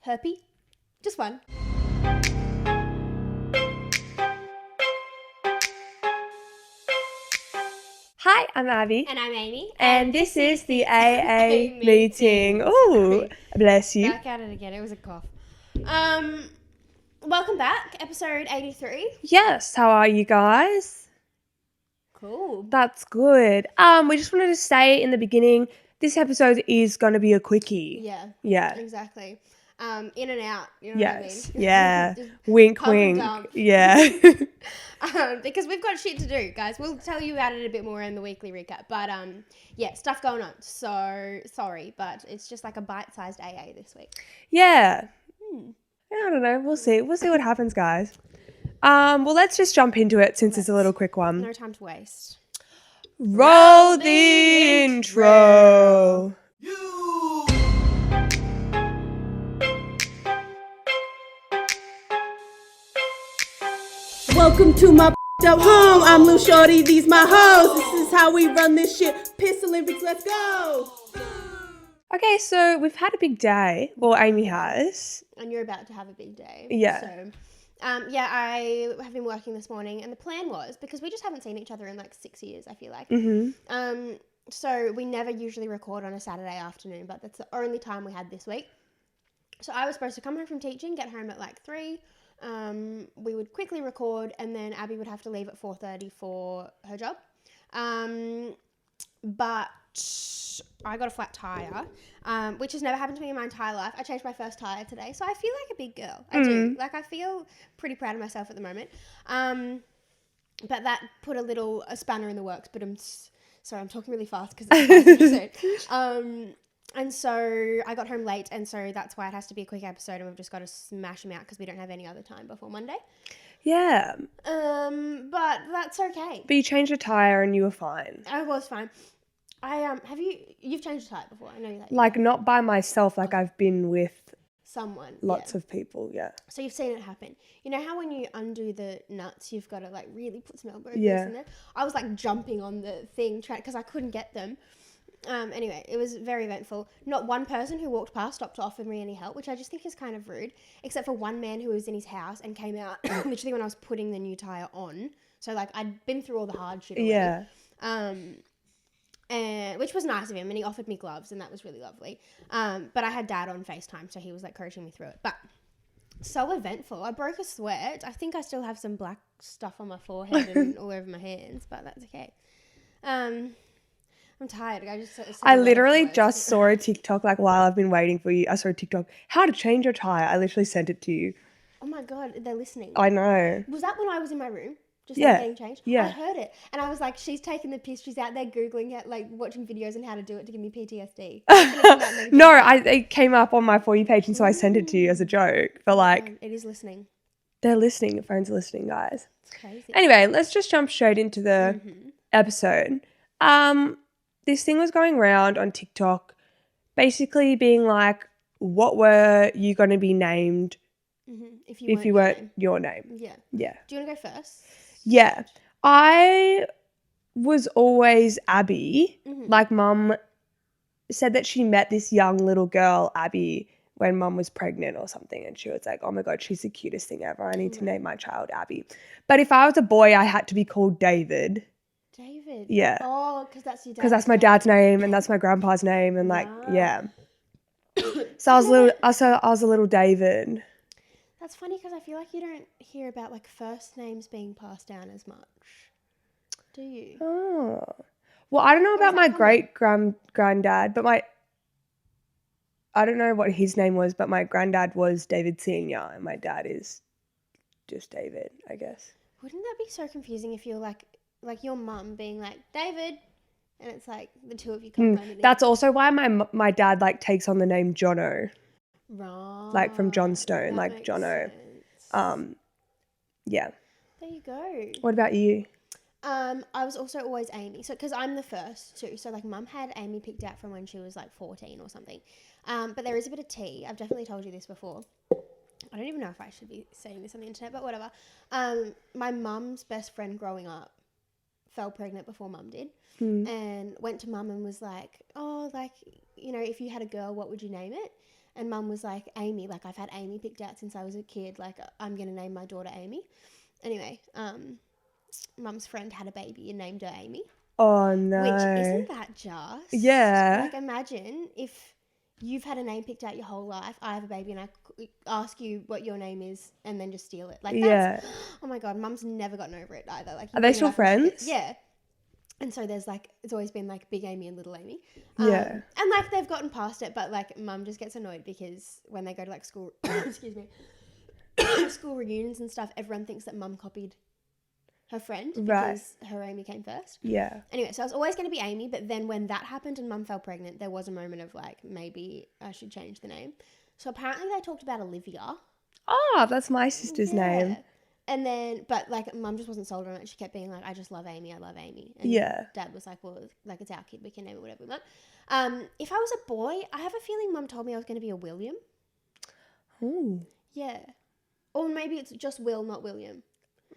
herpy. Just one. Hi, I'm Abby. And I'm Amy. And this is the AA meeting. Ooh, bless you. Back at it again. It was a cough. Welcome back. Episode 83. Yes, how are you guys? Cool. That's good. We just wanted to say in the beginning, this episode is going to be a quickie. Yeah. Yeah. Exactly. In and out. You know Yes. what I mean? Yeah. Just wink, pump and wink. dump. Yeah. Because we've got shit to do, guys. We'll tell you about it a bit more in the weekly recap. But yeah, stuff going on. So sorry, but it's just like a bite-sized AA this week. Yeah. I don't know. We'll see. We'll see what happens, guys. Well, let's just jump into it since it's a little quick one. No time to waste. Roll the intro. Welcome to my up home. I'm Lil Shorty, these my hoes. This is how we run this shit. Piss Olympics, let's go. Okay, so we've had a big day. Well, Amy has. And you're about to have a big day. Yeah. So, I have been working this morning, and the plan was, because we just haven't seen each other in like 6 years, I feel like. Mm-hmm. So we never usually record on a Saturday afternoon, but that's the only time we had this week. So I was supposed to come home from teaching, get home at like 3. We would quickly record, and then Abby would have to leave at 4:30 for her job. But I got a flat tire, which has never happened to me in my entire life. I changed my first tire today, so I feel like a big girl. I do. Like, I feel pretty proud of myself at the moment. But that put a spanner in the works, but sorry, I'm talking really fast because it's a fast episode. And so I got home late, and so that's why it has to be a quick episode, and we've just got to smash them out because we don't have any other time before Monday. Yeah. But that's okay. But you changed a tyre and you were fine. I was fine. You've changed a tyre before? I know that. Like, not by myself, like I've been with someone. Lots of people, yeah. So you've seen it happen. You know how when you undo the nuts, you've got to like really put some elbow grease in there? I was like jumping on the thing because I couldn't get them. Anyway, it was very eventful. Not one person who walked past stopped to offer me any help, which I just think is kind of rude, except for one man who was in his house and came out literally when I was putting the new tyre on. So like I'd been through all the hard shit already. Yeah. And which was nice of him, and he offered me gloves, and that was really lovely. But I had Dad on FaceTime, so he was like coaching me through it. But so eventful. I broke a sweat. I think I still have some black stuff on my forehead and all over my hands, but that's okay. I'm tired. I literally just saw a TikTok, like while I've been waiting for you. I saw a TikTok, how to change your tyre. I literally sent it to you. Oh my God, they're listening. I know. Was that when I was in my room? Just getting changed? Yeah. I heard it. And I was like, she's taking the piss. She's out there Googling it, like watching videos on how to do it to give me PTSD. No, it came up on my For You page, and so I sent it to you as a joke. But like, it is listening. They're listening. Your phones are listening, guys. It's crazy. Anyway, let's just jump straight into the episode. This thing was going around on TikTok, basically being like, what were you going to be named if you weren't your name? Yeah. Yeah. Do you want to go first? Yeah. I was always Abby. Like, Mum said that she met this young little girl, Abby, when Mum was pregnant or something, and she was like, oh my God, she's the cutest thing ever. I need to name my child Abby. But if I was a boy, I had to be called David. David? Yeah. Oh, because that's your dad's Because that's my dad's name, and that's my grandpa's name, and like, yeah. So I was a little David. That's funny because I feel like you don't hear about like first names being passed down as much. Do you? Oh. Well, I don't know about my great granddad, but I don't know what his name was, but my granddad was David Senior, and my dad is just David, I guess. Wouldn't that be so confusing if you're like your mum being like, David, and it's like the two of you come home. That's also why my dad like takes on the name Jono. Right. Like from John Stone, That like makes Jono. sense. Yeah. There you go. What about you? I was also always Amy. So, because I'm the first too. So, like, Mum had Amy picked out from when she was like 14 or something. But there is a bit of tea. I've definitely told you this before. I don't even know if I should be saying this on the internet, but whatever. My mum's best friend growing up fell pregnant before Mum did, and went to Mum and was like, oh, like, you know, if you had a girl, what would you name it? And Mum was like, Amy, like I've had Amy picked out since I was a kid. Like I'm going to name my daughter Amy. Anyway, Mum's friend had a baby and named her Amy. Oh, no. Which, isn't that just? Yeah. Like imagine if you've had a name picked out your whole life. I have a baby and I ask you what your name is and then just steal it. Like that's, oh my God, Mum's never gotten over it either. Like, are they still friends? Yeah. And so there's like, it's always been like Big Amy and Little Amy. Yeah. And like they've gotten past it, but like Mum just gets annoyed because when they go to like school, excuse me, school reunions and stuff, everyone thinks that Mum copied her friend because her Amy came first. Yeah. Anyway, so I was always going to be Amy, but then when that happened and Mum fell pregnant, there was a moment of like, maybe I should change the name. So apparently they talked about Olivia. Oh, that's my sister's name. And then, but like Mum just wasn't sold on it. She kept being like, I just love Amy. I love Amy. And Dad was like, well, like it's our kid. We can name it whatever we want. If I was a boy, I have a feeling Mum told me I was going to be a William. Ooh. Yeah. Or maybe it's just Will, not William.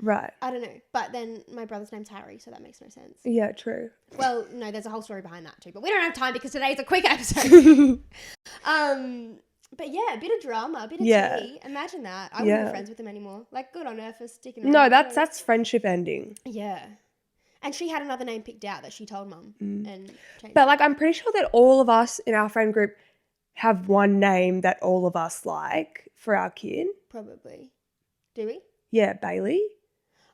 Right. I don't know. But then my brother's name's Harry, so that makes no sense. Yeah, true. Well, no, there's a whole story behind that too. But we don't have time because today's a quick episode. But yeah, a bit of drama, a bit of tea. Imagine that. I wouldn't be friends with them anymore. Like, good on her for sticking around. No, that's friendship ending. Yeah. And she had another name picked out that she told Mum and changed. But like, I'm pretty sure that all of us in our friend group have one name that all of us like for our kid. Probably. Do we? Yeah, Bailey.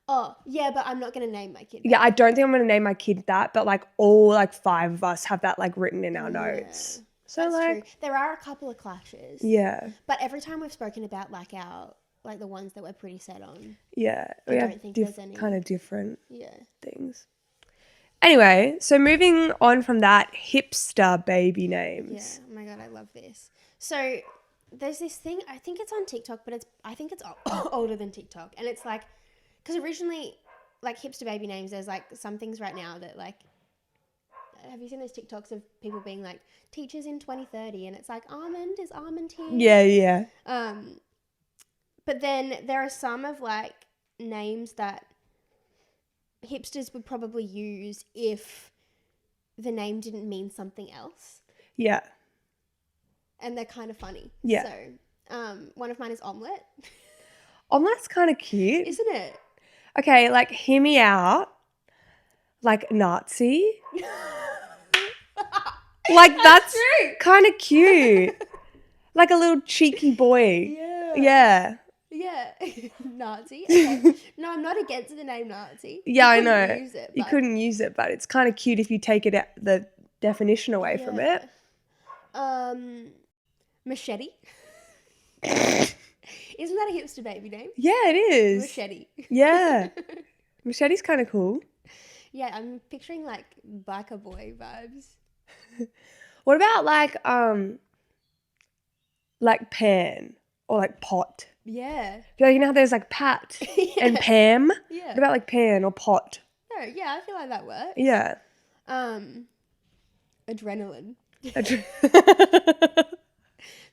Oh, yeah, but I'm not going to name my kid. Yeah, I don't think I'm going to name my kid that, but like all like 5 of us have that like written in our notes. So that's like, true. There are a couple of clashes. Yeah. But every time we've spoken about like the ones that we're pretty set on. Yeah. I don't think there's any kind of different things. Anyway, so moving on from that, hipster baby names. Yeah. Oh my God, I love this. So there's this thing, I think it's on TikTok, but I think it's older than TikTok. And it's like, because originally, like hipster baby names, there's like some things right now that like, have you seen those TikToks of people being like, teachers in 2030? And it's like, Almond, is Almond here? Yeah, yeah. But then there are some of like names that hipsters would probably use if the name didn't mean something else. Yeah. And they're kind of funny. Yeah. So one of mine is Omelette. Omelette's kind of cute. Isn't it? Okay, like hear me out. Like Nazi. Like that's kind of cute. Like a little cheeky boy. Yeah. Yeah. Nazi. Okay. No, I'm not against the name Nazi. Yeah, I know. You couldn't use it, but it's kind of cute if you take it the definition away from it. Machete. Isn't that a hipster baby name? Yeah, it is. Machete. Yeah. Machete's kind of cool. Yeah, I'm picturing like biker boy vibes. What about like Pan or like Pot? Yeah. You know how there's like Pat and Pam? Yeah. What about like Pan or Pot? No, yeah, I feel like that works. Yeah. Adrenaline.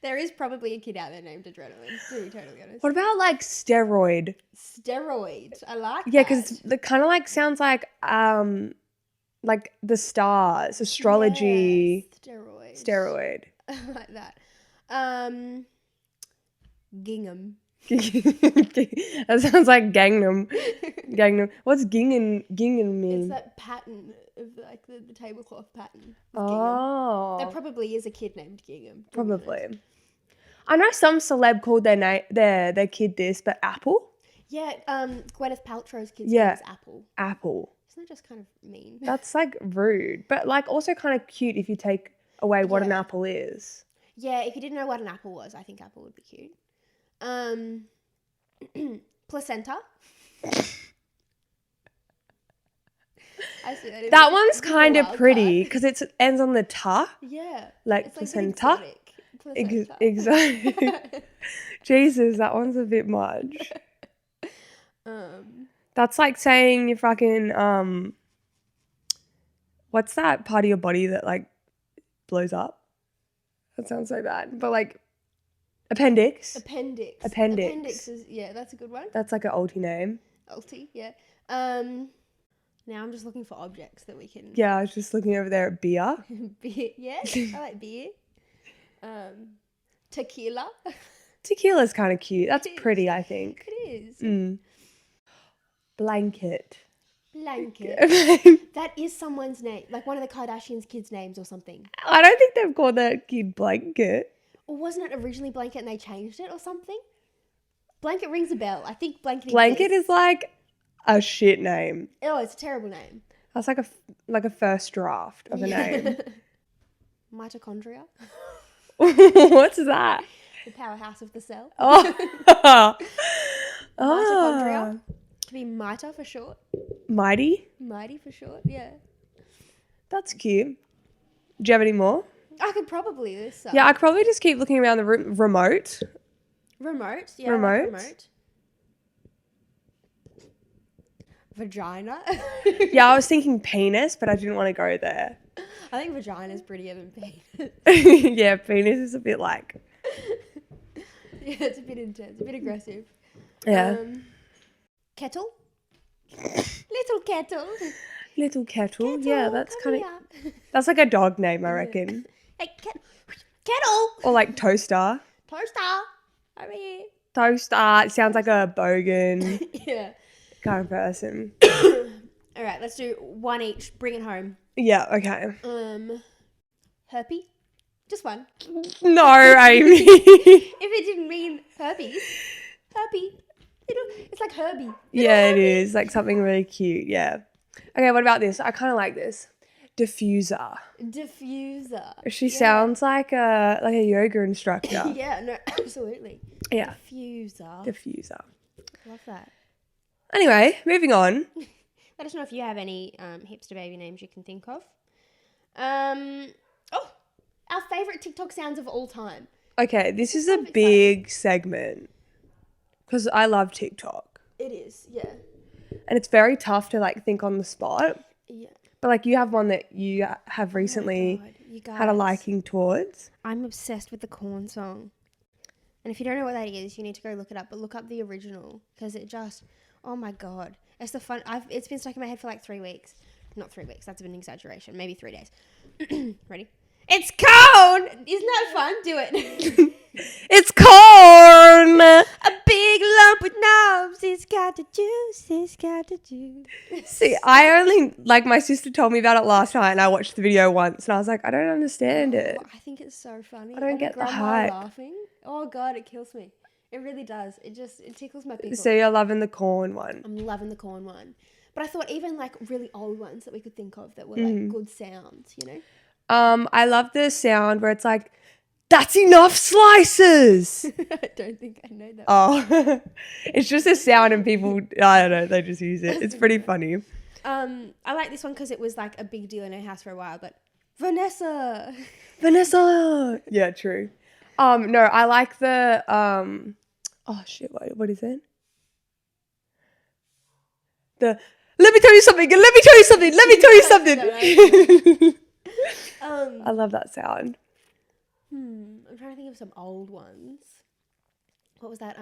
There is probably a kid out there named Adrenaline, to be totally honest. What about like Steroid? Steroid. I like that. Yeah, because it kind of like sounds like the stars, astrology. Yeah, Steroid. I like that. Gingham. That sounds like Gangnam. Gangnam. What's Gingham mean? It's that pattern of like the tablecloth pattern. Oh. There probably is a kid named Gingham. Probably. I know some celeb called their kid this, but Apple? Yeah, Gwyneth Paltrow's kid's name is Apple. Apple. Isn't that just kind of mean? That's like rude, but like also kind of cute if you take away what an apple is. Yeah, if you didn't know what an apple was, I think Apple would be cute. Placenta. I see that one's kind of pretty because it ends on the ta. Yeah. Like it's placenta. Like placenta. Exactly. Jesus, that one's a bit much. That's like saying you fucking what's that part of your body that like blows up? That sounds so bad. But like appendix. Appendix is that's a good one. That's like an alti name. Alti, yeah. Now I'm just looking for objects that we can. Yeah, I was just looking over there at beer. Beer, yeah, I like beer. Tequila. Tequila's kind of cute. That's It is. pretty, I think. It is. Blanket. Blanket. I That is someone's name. Like one of the Kardashians' kids' names or something. don't think they've called that kid Blanket. Or wasn't it originally Blanket and they changed it or something? Blanket rings a bell. I think Blanket Blanket exists. is like a shit name. Oh, it's a terrible name. That's like a first draft of a name. Mitochondria. What's that? The powerhouse of the cell. Oh. Mitochondria. Could be Mita for short. Mighty? Mighty for short, yeah. That's cute. Do you have any more? I could probably this. Yeah, I could probably just keep looking around the room. Remote. Remote. Yeah. Remote. I like remote. Vagina. Yeah, I was thinking penis, but I didn't want to go there. I think vagina is prettier than penis. Yeah, penis is a bit like. Yeah, it's a bit intense, a bit aggressive. Yeah. Kettle. Little kettle. Little kettle. Kettle, Yeah, that's come kind of. here. That's like a dog name, I reckon. Hey, kettle. Or like toaster. Toaster. Over here. Toaster. It sounds like a bogan Yeah. kind of person. All right, let's do one each. Bring it home. Yeah, okay. Herpy. Just one. No, Amy. If it didn't mean herpes. Herpy. It's like Herbie. Yeah, it is. Like something really cute. Yeah. Okay, what about this? I kind of like this. Diffuser. Diffuser. She sounds like a yoga instructor. Yeah, no, absolutely. Yeah. Diffuser. Diffuser. Love that. Anyway, moving on. Let us know if you have any hipster baby names you can think of. Our favourite TikTok sounds of all time. Okay, this is a kind of big segment because I love TikTok. It is, yeah. And it's very tough to like think on the spot. Yeah. But like you have one that you have recently God, you guys, had a liking towards. I'm obsessed with the Corn song. And if you don't know what that is, you need to go look it up. But look up the original because it just, oh my God. It's the fun. It's been stuck in my head for like 3 weeks. Not 3 weeks. That's an exaggeration. Maybe 3 days. Ready? It's corn! Isn't that fun? Do it. It's corn! A big lump with knobs. It's got the juice. It's got the juice. See, I only, like my sister told me about it last night and I watched the video once and I was like, I don't understand it. I think it's so funny. I don't And get the grandma hype. laughing. Oh God, it kills me. It really does. It tickles my pickle. So you're loving the corn one. I'm loving the corn one. But I thought even like really old ones that we could think of that were like good sounds, you know? I love the sound where it's like, that's enough slices. I don't think I know that. Oh, it's just a sound and people, I don't know, they just use it. It's pretty funny. I like this one because it was like a big deal in our house for a while, but Vanessa. Yeah, true. No, I like the, oh shit, what is it? Let me tell you something, I love that sound. I'm trying to think of some old ones. What was that?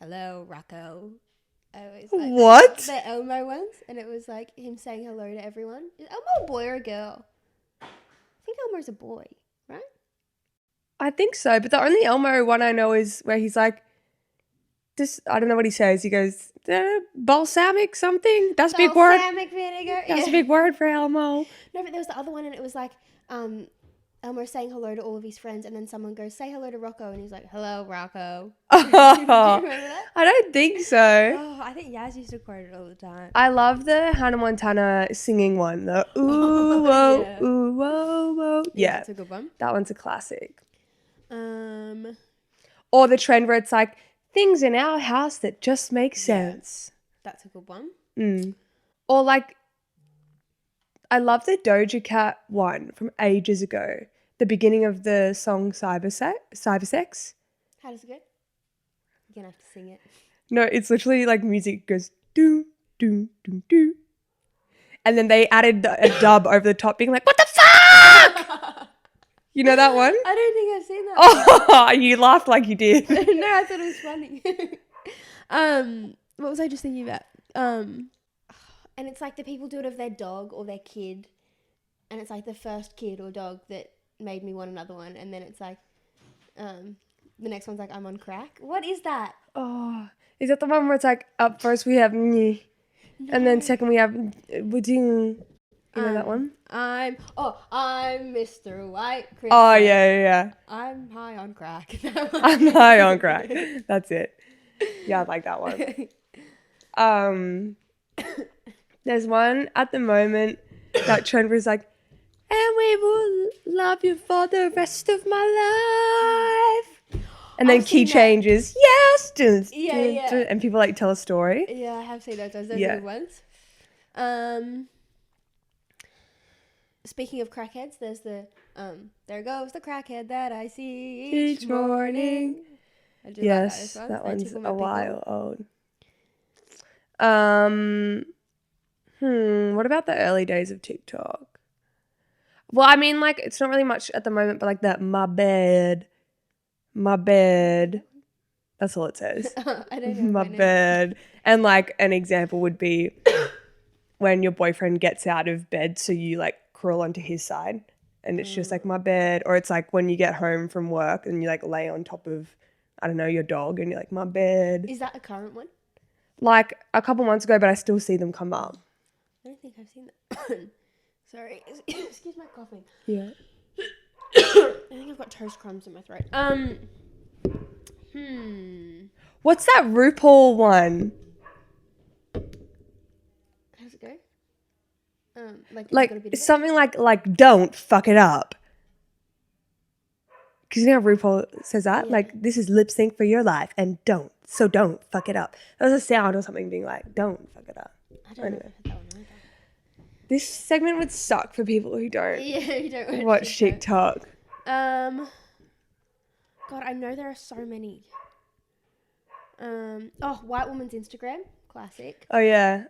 Hello, Rocco. I always like What? the Elmo ones, and it was like him saying hello to everyone. Is Elmo a boy or a girl? I think Elmo's a boy, right? I think so, but the only Elmo one I know is where he's like, this, I don't know what he says. He goes, balsamic something? That's a big word. Balsamic vinegar. That's a big word for Elmo. No, but there was the other one, and it was like Elmo saying hello to all of his friends, and then someone goes, say hello to Rocco, and he's like, hello, Rocco. Do you remember that? I don't think so. Oh, I think Yaz used to quote it all the time. I love the Hannah Montana singing one. The ooh, whoa, Yeah. ooh, whoa, whoa. Yeah, That's a good one. that one's a classic. Or the trend where it's like, things in our house that just make sense. That's a good one. Or like, I love the Doja Cat one from ages ago. The beginning of the song Cybersex. How does it go? You're going to have to sing it. No, it's literally like music goes doo, doo, doo, doo. And then they added a dub over the top being like, what the fuck? You know that one? I don't think I've seen that. Oh, you laughed like you did. No, I thought it was funny. What was I just thinking about? And it's like the people do it of their dog or their kid. And it's like the first kid or dog that made me want another one. And then it's like, The next one's like, I'm on crack. What is that? Oh, is that the one where it's like, up first we have and then second we have you know that one? I'm Mr. White Christmas. Oh, yeah. I'm high on crack. I'm high on crack. That's it. Yeah, I like that one. There's one at the moment that trend was like, and we will love you for the rest of my life. And then key changes, yes, and people like tell a story. Yeah, I have seen those. Those are good ones. Speaking of crackheads, there's the there goes the crackhead that I see each morning. I do yes, like that one's a while old. What about the early days of TikTok? Well, I mean, like, it's not really much at the moment, but like that my bed. That's all it says. I don't know. My bed. And like an example would be when your boyfriend gets out of bed, so you like crawl onto his side and it's just like my bed. Or it's like when you get home from work and you like lay on top of, I don't know, your dog and you're like, my bed. Is that a current one? Like a couple months ago, but I still see them come up. I don't think I've seen that. Sorry. Excuse my coughing. Yeah. I think I've got toast crumbs in my throat. What's that RuPaul one? How's it go? Like something like don't fuck it up. Because you know how RuPaul says that? Yeah. Like, this is lip sync for your life and don't fuck it up. That was a sound or something being like, don't fuck it up. I don't know if I heard that one either. This segment would suck for people who don't don't watch TikTok. God, I know there are so many. White woman's Instagram, classic. Oh, yeah.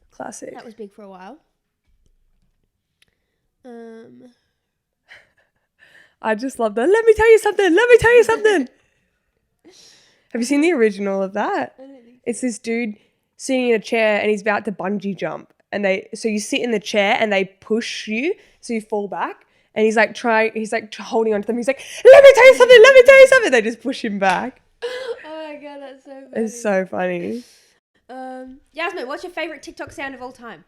Classic. That was big for a while. I just love that. Let me tell you something. Have you seen the original of that? I don't think It's this dude sitting in a chair and he's about to bungee jump. So you sit in the chair and they push you so you fall back. And he's like holding on to them. He's like, let me tell you something. They just push him back. Oh my god, that's so funny. It's so funny. Yasmin, what's your favourite TikTok sound of all time?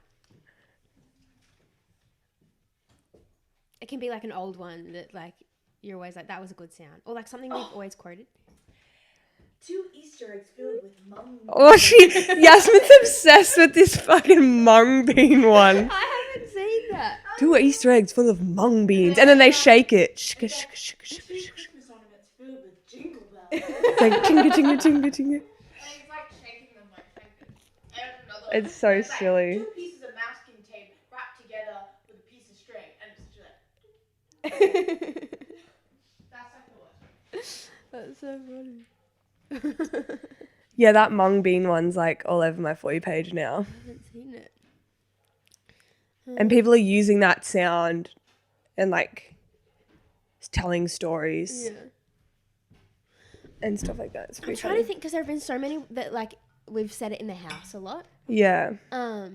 It can be like an old one that like you're always like, that was a good sound. Or like something we've always quoted. 2 Easter eggs filled with mung. Oh, Yasmin's obsessed with this fucking mung bean one. I haven't seen that. 2 Easter eggs full of mung beans. And then they shake it. Christmas ornaments filled with jingle bells. It's like chinga, chinga, chinga, chinga. And he's like shaking them like this. And another one. It's so It's like silly. 2 pieces of masking tape wrapped together with a piece of string, and it's just like. That's like the worst. That's so funny. Yeah, that mung bean one's like all over my For You page now. I haven't seen it. And people are using that sound and like telling stories and stuff like that. It's I'm pretty trying funny. to think because there have been so many that like we've said it in the house a lot. Yeah. Oh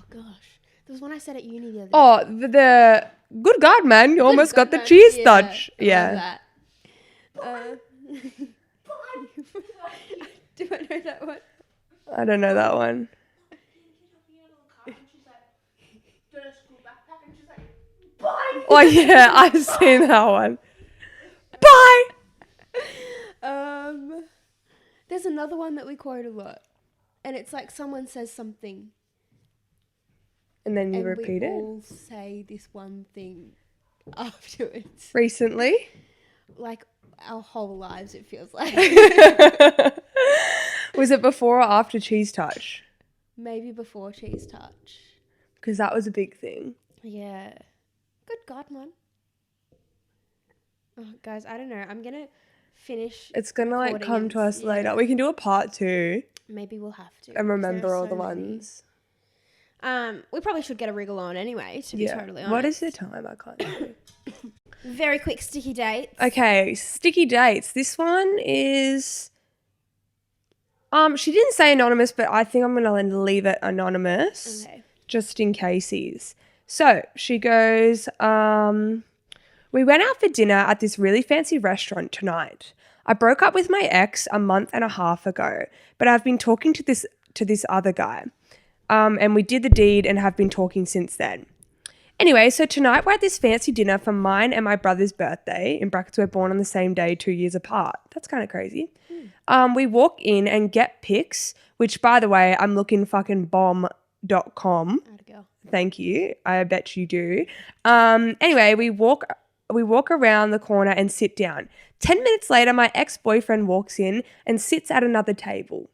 gosh, there was one I said at uni the other day. Oh, the good God, man, you almost got the God, cheese yeah, touch. I Yeah. love that. Do I know that one? I don't know that one. Oh, yeah, I've seen that one. Bye! There's another one that we quote a lot. And it's like someone says something. And then you and repeat we it. all say this one thing afterwards. Recently? Like our whole lives, it feels like. Was it before or after cheese touch? Maybe before cheese touch. Because that was a big thing. Yeah. Good God, man. Oh, guys, I don't know. I'm going to finish. It's going to like recording come and to us later. We can do a part 2 Maybe we'll have to. and remember There are all so the many. ones. We probably should get a wriggle on anyway, to be totally honest. What is the time? I can't know. Very quick sticky dates. Okay, sticky dates. This one is... she didn't say anonymous, but I think I'm going to leave it anonymous. Okay. Just in cases. So she goes, was We went out for dinner at this really fancy restaurant tonight. I broke up with my ex a month and a half ago, but I've been talking to this other guy. And we did the deed and have been talking since then. Anyway, so tonight we're at this fancy dinner for mine and my brother's birthday. In brackets, we're born on the same day, 2 years apart. That's kind of crazy. We walk in and get pics, which, by the way, I'm looking fucking bomb.com. Thank you. I bet you do. Anyway, we walk around the corner and sit down. 10 minutes later, my ex-boyfriend walks in and sits at another table.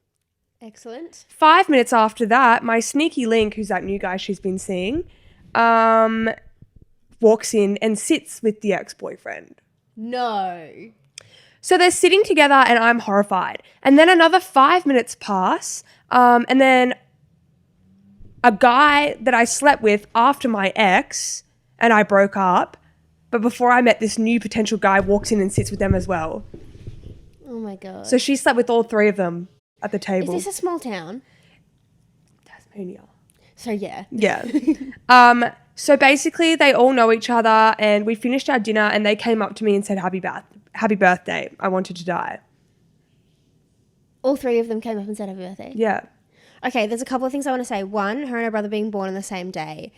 Excellent. 5 minutes after that, my sneaky link, who's that new guy she's been seeing, walks in and sits with the ex-boyfriend. No. So they're sitting together and I'm horrified. And then another 5 minutes pass, and then a guy that I slept with after my ex and I broke up, but before I met this new potential guy, walks in and sits with them as well. Oh my God. So she slept with all three of them at the table. Is this a small town? Tasmania. So yeah. Yeah. So basically they all know each other and we finished our dinner and they came up to me and said, happy birthday. I wanted to die. All three of them came up and said happy birthday? Yeah. Okay, there's a couple of things I want to say. One, her and her brother being born on the same day.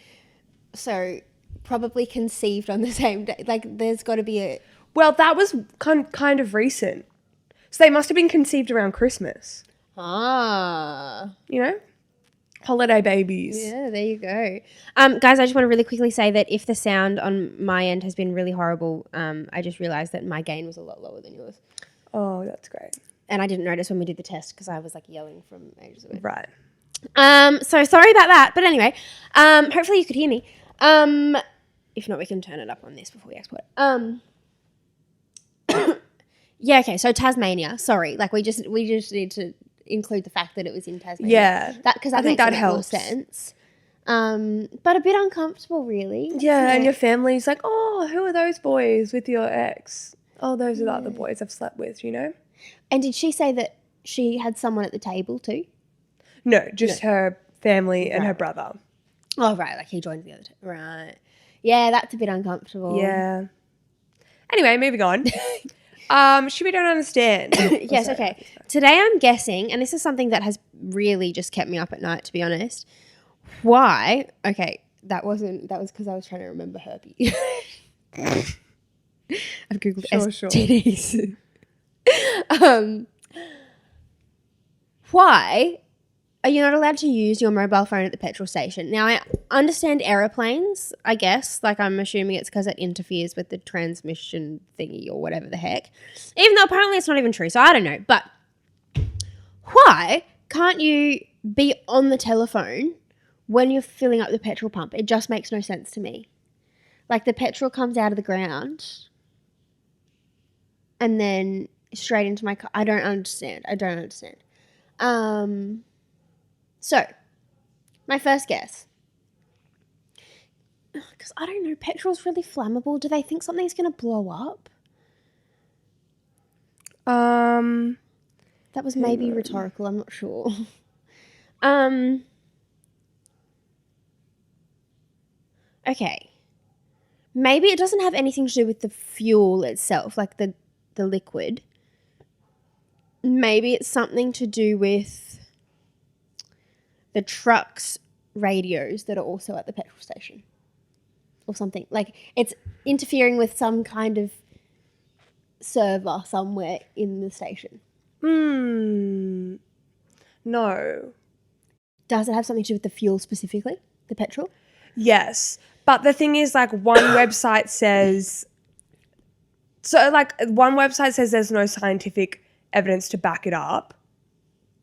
So probably conceived on the same day. Like there's got to be a... Well, that was kind of recent. So they must have been conceived around Christmas. Ah. You know? Holiday babies. Yeah, there you go. Guys, I just want to really quickly say that if the sound on my end has been really horrible, I just realised that my gain was a lot lower than yours. Oh, that's great. And I didn't notice when we did the test because I was like yelling from ages away. Right. So sorry about that. But anyway, hopefully you could hear me. If not, we can turn it up on this before we export it. Yeah, okay, so Tasmania. Sorry. Like we just need to include the fact that it was in Tasmania. Yeah. Because I think makes that a bit helps. more sense. But a bit uncomfortable, really. Yeah, and your family's like, oh, who are those boys with your ex? Oh, those are the other boys I've slept with, you know? And did she say that she had someone at the table too? No, just her family and her brother. Oh, right, like he joined the other table. Right. Yeah, that's a bit uncomfortable. Yeah. Anyway, moving on. We don't understand. Yes, okay. Today I'm guessing, and this is something that has really just kept me up at night, to be honest. Why? Okay, that was because I was trying to remember herpes. I've Googled STDs. Why are you not allowed to use your mobile phone at the petrol station? Now, I understand aeroplanes, I guess. Like, I'm assuming it's because it interferes with the transmission thingy or whatever the heck. Even though apparently it's not even true, so I don't know. But why can't you be on the telephone when you're filling up the petrol pump? It just makes no sense to me. Like, the petrol comes out of the ground and then straight into my car. I don't understand. So, my first guess. Because I don't know, petrol's really flammable. Do they think something's going to blow up? That was maybe rhetorical, I'm not sure. Okay. Maybe it doesn't have anything to do with the fuel itself, like the liquid. Maybe it's something to do with the truck's radios that are also at the petrol station or something. Like it's interfering with some kind of server somewhere in the station. No. Does it have something to do with the fuel specifically, the petrol? Yes. But the thing is, like, one website says there's no scientific evidence to back it up,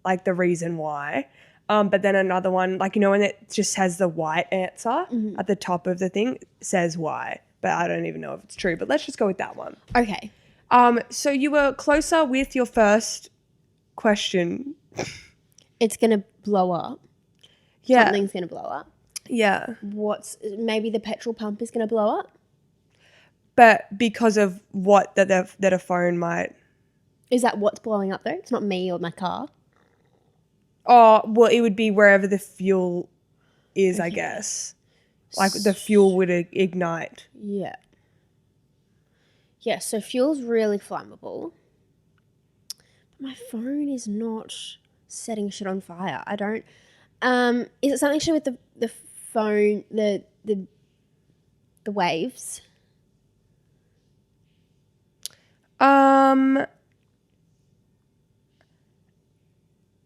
like the reason why. But then another one, like, you know, when it just has the white answer at the top of the thing, says why. But I don't even know if it's true. But let's just go with that one. Okay. So you were closer with your first question. It's going to blow up. Yeah. Something's going to blow up. Yeah. Maybe the petrol pump is going to blow up? But because of what that a phone might. Is that what's blowing up though? It's not me or my car. Oh, well, it would be wherever the fuel is, I guess. Like the fuel would ignite. Yeah. Yeah, so fuel's really flammable. But my phone is not setting shit on fire. I don't. Is it something to do with the phone, the waves?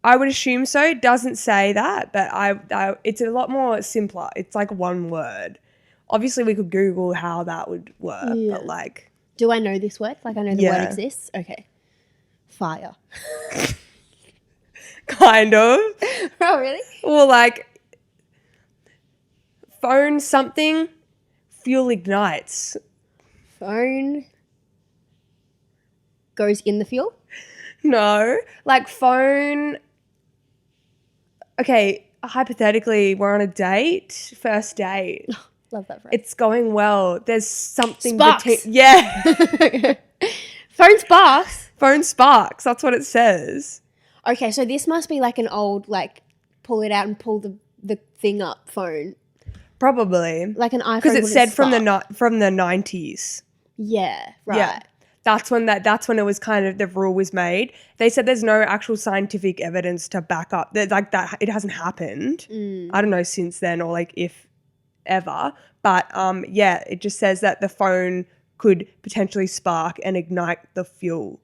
I would assume so. It doesn't say that, but I it's a lot more simpler. It's like one word. Obviously, we could Google how that would work, but like... Do I know this word? Like I know the word exists? Okay. Fire. Kind of. Oh, really? Well, like, phone something, fuel ignites. Phone goes in the fuel? No. Like, phone... Okay, hypothetically, we're on a date, first date. Love that phrase. It's going well. There's something Sparks. between... Yeah. Phone sparks? Phone sparks. That's what it says. Okay, so this must be like an old, like, pull it out and pull the thing up phone. Probably. Like an iPhone. Because it said from the spark. from the 90s. Yeah, right. Yeah. That's when it was kind of the rule was made. They said there's no actual scientific evidence to back up that, like, that it hasn't happened. I don't know since then or like if ever, but yeah, it just says that the phone could potentially spark and ignite the fuel.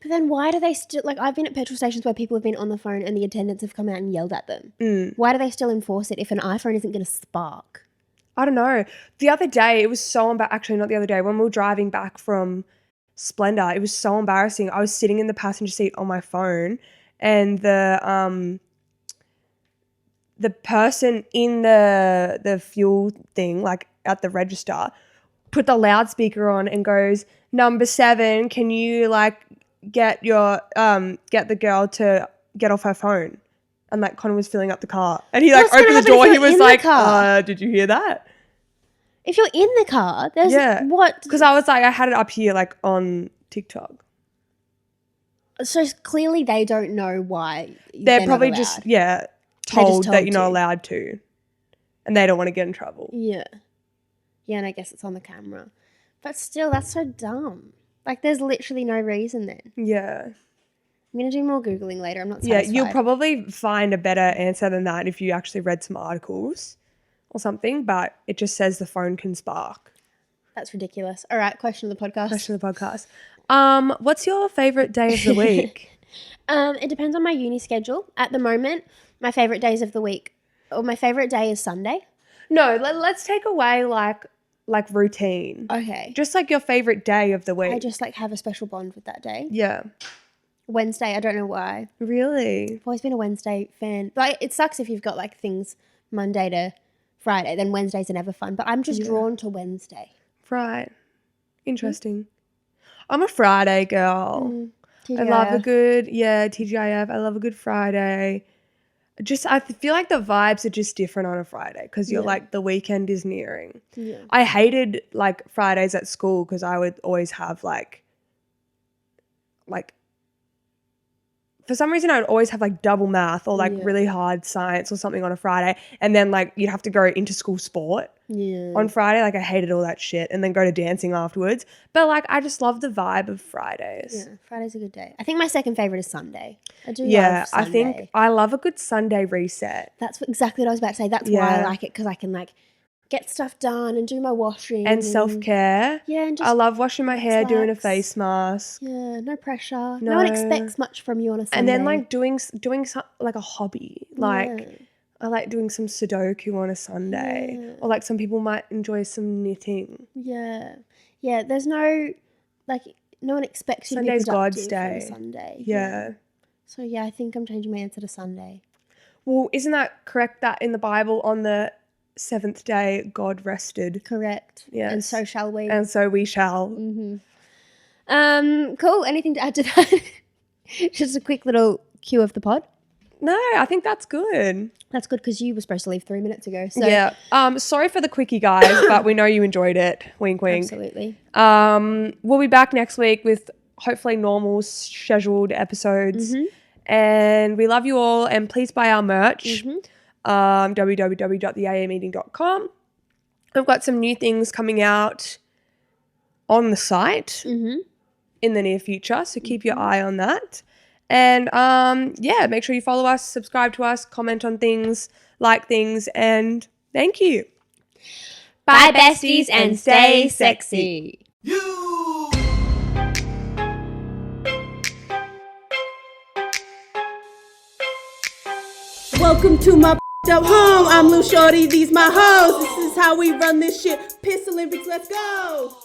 But then why do they still, like, I've been at petrol stations where people have been on the phone and the attendants have come out and yelled at them. Why do they still enforce it if an iPhone isn't going to spark? I don't know. The other day, it was so actually not the other day, when we were driving back from Splendor, it was so embarrassing. I was sitting in the passenger seat on my phone and the person in the fuel thing, like at the register, put the loudspeaker on and goes, "Number 7, can you like get the girl to get off her phone?" And like Connor was filling up the car and he like What's gonna opened the happen if door. you're He was in the like, car? "Did you hear that?" If you're in the car, there's what? Because I was like, I had it up here like on TikTok. So clearly they don't know why. They're probably not just allowed. told that told you're not to. allowed to, and they don't want to get in trouble. Yeah. Yeah, and I guess it's on the camera. But still, that's so dumb. Like, there's literally no reason then. Yeah. I'm going to do more Googling later. I'm not Yeah, satisfied. you'll probably find a better answer than that if you actually read some articles or something, but it just says the phone can spark. That's ridiculous. All right, question of the podcast. Question of the podcast. What's your favourite day of the week? It depends on my uni schedule. At the moment, my favourite days of the week, or my favourite day is Sunday. No, let's take away like routine. Okay. Just like your favourite day of the week. I just like have a special bond with that day. Yeah. Wednesday, I don't know why. Really? I've always been a Wednesday fan. But it sucks if you've got like things Monday to Friday, then Wednesdays are never fun. But I'm just drawn to Wednesday. Right. Interesting. I'm a Friday girl. I love a good, TGIF. I love a good Friday. I feel like the vibes are just different on a Friday because you're like, the weekend is nearing. Yeah. I hated like Fridays at school because I would always have like for some reason I would always have like double math or like really hard science or something on a Friday, and then like you'd have to go into school sport on Friday. Like I hated all that shit, and then go to dancing afterwards. But like I just love the vibe of Fridays. Yeah, Friday's a good day. I think my second favourite is Sunday. I do love I Sunday. think I love a good Sunday reset. That's exactly what I was about to say. That's why I like it, because I can like get stuff done and do my washing. And self-care. Yeah, and just I love washing my hair, doing a relax. face mask. Yeah, no pressure. No one expects much from you on a Sunday. And then like doing some, like a hobby. Like I like doing some Sudoku on a Sunday. Yeah. Or like some people might enjoy some knitting. Yeah. Yeah, there's no, like, no one expects you Sunday's to be productive God's day. on a Sunday. Yeah. So yeah, I think I'm changing my answer to Sunday. Well, isn't that correct that in the Bible on the 7th day God rested? Correct. Yes. And so shall we. And so we shall. Cool. Anything to add to that? Just a quick little cue of the pod. No, I think that's good. That's good because you were supposed to leave 3 minutes ago. So Yeah. Sorry for the quickie, guys, but we know you enjoyed it. Wink, wink. absolutely. We'll be back next week with hopefully normal scheduled episodes. And we love you all, and please buy our merch. www.theaameeting.com. We've got some new things coming out on the site in the near future. So keep your eye on that. And make sure you follow us, subscribe to us, comment on things, like things, and thank you. Bye, besties, and stay sexy. Welcome to my up home. I'm Lil Shorty, these my hoes. This is how we run this shit. Piss Olympics, let's go.